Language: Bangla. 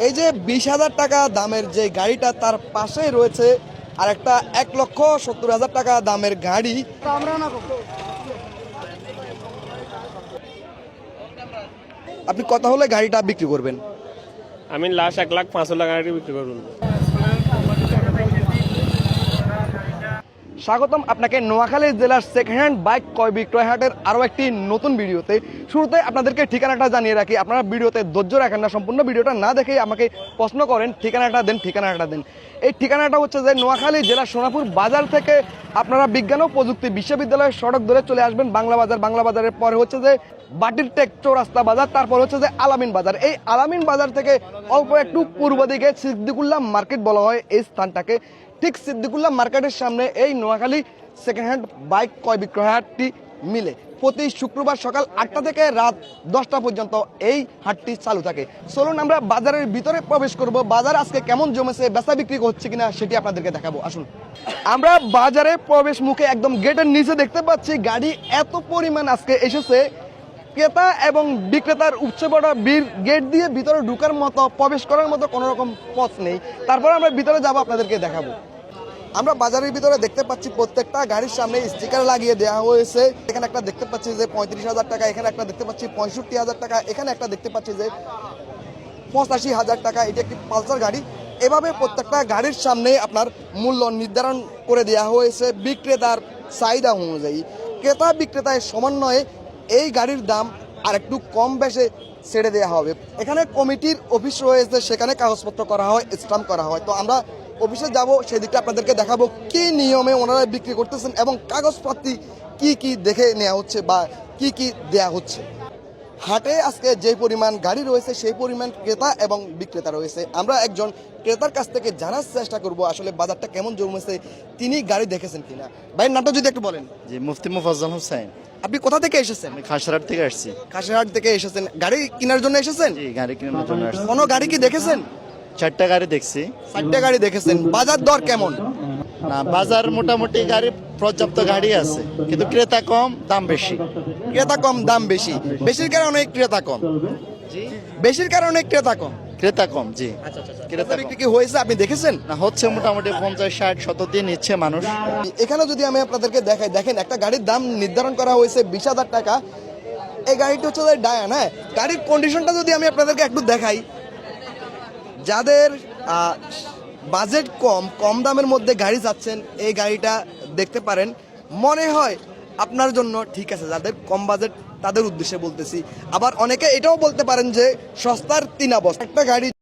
এই যে 20,000 টাকা দামের যে গাড়িটা তার পাশেই রয়েছে আর একটা 1,70,000 টাকা দামের গাড়ি। আপনি কত হলে গাড়িটা বিক্রি করবেন? আমি লাস্ট 1,05,000 গাড়ি বিক্রি করুন। স্বাগতম আপনাকে নোয়াখালী জেলার সেকেন্ড হ্যান্ড বাইক ক্রয় বিক্রয় হাটের আরও একটি নতুন ভিডিওতে। শুরুতে আপনাদেরকে ঠিকানাটা জানিয়ে রাখি, আপনারা ভিডিওতে ধৈর্য রাখেন না, সম্পূর্ণ ভিডিওটা না দেখেই আমাকে প্রশ্ন করেন ঠিকানাটা দেন। এই ঠিকানাটা হচ্ছে যে নোয়াখালী জেলার সোনাপুর বাজার থেকে আপনারা বিজ্ঞান ও প্রযুক্তি বিশ্ববিদ্যালয়ের সড়ক ধরে চলে আসবেন বাংলা বাজারের পরে হচ্ছে যে বাটির টেক চৌরাস্তা বাজার, তারপর হচ্ছে যে আলামিন বাজার। এই আলামিন বাজার থেকে অল্প একটু পূর্ব দিকে সিদ্দিকুল্লাহ মার্কেট বলা হয় এই স্থানটাকে। ঠিক সিদ্দিকুল্লাহ মার্কেটের সামনে এই নোয়াখালী সেকেন্ড হ্যান্ড বাইক ক্রয় বিক্রয় হাটটি মিলে। প্রতি শুক্রবার সকাল 8টা থেকে রাত 10টা পর্যন্ত এই হাটটি চালু থাকে। চলুন আমরা বাজারের ভিতরে প্রবেশ করব, বাজার আজকে কেমন জমেছে, বেচা বিক্রি হচ্ছে কিনা সেটি আপনাদেরকে দেখাবো। আসুন, আমরা বাজারে প্রবেশ মুখে একদম গেটের নিচে দেখতে পাচ্ছি গাড়ি এত পরিমাণ আজকে এসেছে, ক্রেতা এবং বিক্রেতার উচ্চ বড় গেট দিয়ে ভিতরে ঢুকার মতো, প্রবেশ করার মতো কোনো রকম পথ নেই। তারপর আমরা ভিতরে যাব, আপনাদেরকে দেখাবো। আমরা বাজারের ভিতরে দেখতে পাচ্ছি প্রত্যেকটা গাড়ির সামনে স্টিকার লাগিয়ে দেওয়া হয়েছে। এখানে একটা দেখতে পাচ্ছি যে 35,000 টাকা, এখানে একটা দেখতে পাচ্ছি 65,000 টাকা, এখানে একটা দেখতে পাচ্ছি যে 85,000 টাকা। এটি একটি পালসার গাড়ি। এভাবে প্রত্যেকটা গাড়ির সামনে আপনার মূল্য নির্ধারণ করে দেওয়া হয়েছে বিক্রেতার চাহিদা অনুযায়ী। ক্রেতা বিক্রেতার সমন্বয়ে এই গাড়ির দাম আর একটু কম বেশে ছেড়ে দেওয়া হবে। এখানে কমিটির অফিস রয়েছে, সেখানে কাগজপত্র করা হয়, স্ট্যাম্প করা হয়। তো আমরা অফিসে যাব, সেদিকটা আপনাদেরকে দেখাবো কি নিয়মে ওনারা বিক্রি করতেছেন এবং কাগজপত্র কি দেখে নেওয়া হচ্ছে বা কি দেয়া হচ্ছে। হাটে আজকে যে পরিমাণ গাড়ি রয়েছে সেই পরিমাণ ক্রেতা এবং বিক্রেতা রয়েছে। আমরা একজন ক্রেতার কাছ থেকে জানার চেষ্টা করব আসলে বাজারটা কেমন জমেছে, তিনি গাড়ি দেখেছেন কিনা। ভাইয়ের নামটা যদি একটু বলেন। জি, মুফতি মুফাজ্জল হোসেন। আপনি কোথা থেকে এসেছেন? আমি খাসড়াট থেকে আসছি। কাশিরহাট থেকে এসেছেন, গাড়ি কেনার জন্য এসেছেন? জি, গাড়ি কেনার জন্য আসছি। কোনো গাড়ি কি দেখেছেন? 4টা গাড়ি দেখছি। 4টে গাড়ি দেখেছেন। বাজার দর কেমন? না, বাজার মোটামুটি গাড়ি পর্যাপ্ত গাড়ি আছে, কিন্তু ক্রেতা কম, দাম বেশি। ক্রেতা কম, দাম বেশি। বেশির কারণে ক্রেতা কম। বেশির কারণে ক্রেতা কম। ক্রেতা কম, জি। ক্রেতা বিক্রি কি হয়েছে আপনি দেখেছেন? না, হচ্ছে মোটামুটি 50, 60, 70 দিয়ে নিচ্ছে মানুষ। এখানে যদি আমি আপনাদেরকে দেখাই, দেখেন একটা গাড়ির দাম নির্ধারণ করা হয়েছে 20,000 টাকা। এই গাড়িটা হচ্ছে ডায়ান। হ্যাঁ, গাড়ির কন্ডিশনটা যদি আমি আপনাদেরকে একটু দেখাই, যাদের বাজেট কম দামের মধ্যে গাড়ি চাচ্ছেন এই গাড়িটা দেখতে পারেন। মনে হয় আপনার জন্য ঠিক আছে, যাদের কম বাজেট তাদের উদ্দেশ্যে বলতেছি। আবার অনেকে এটাও বলতে পারেন যে সস্তার 3 অবস্থা। একটা গাড়ি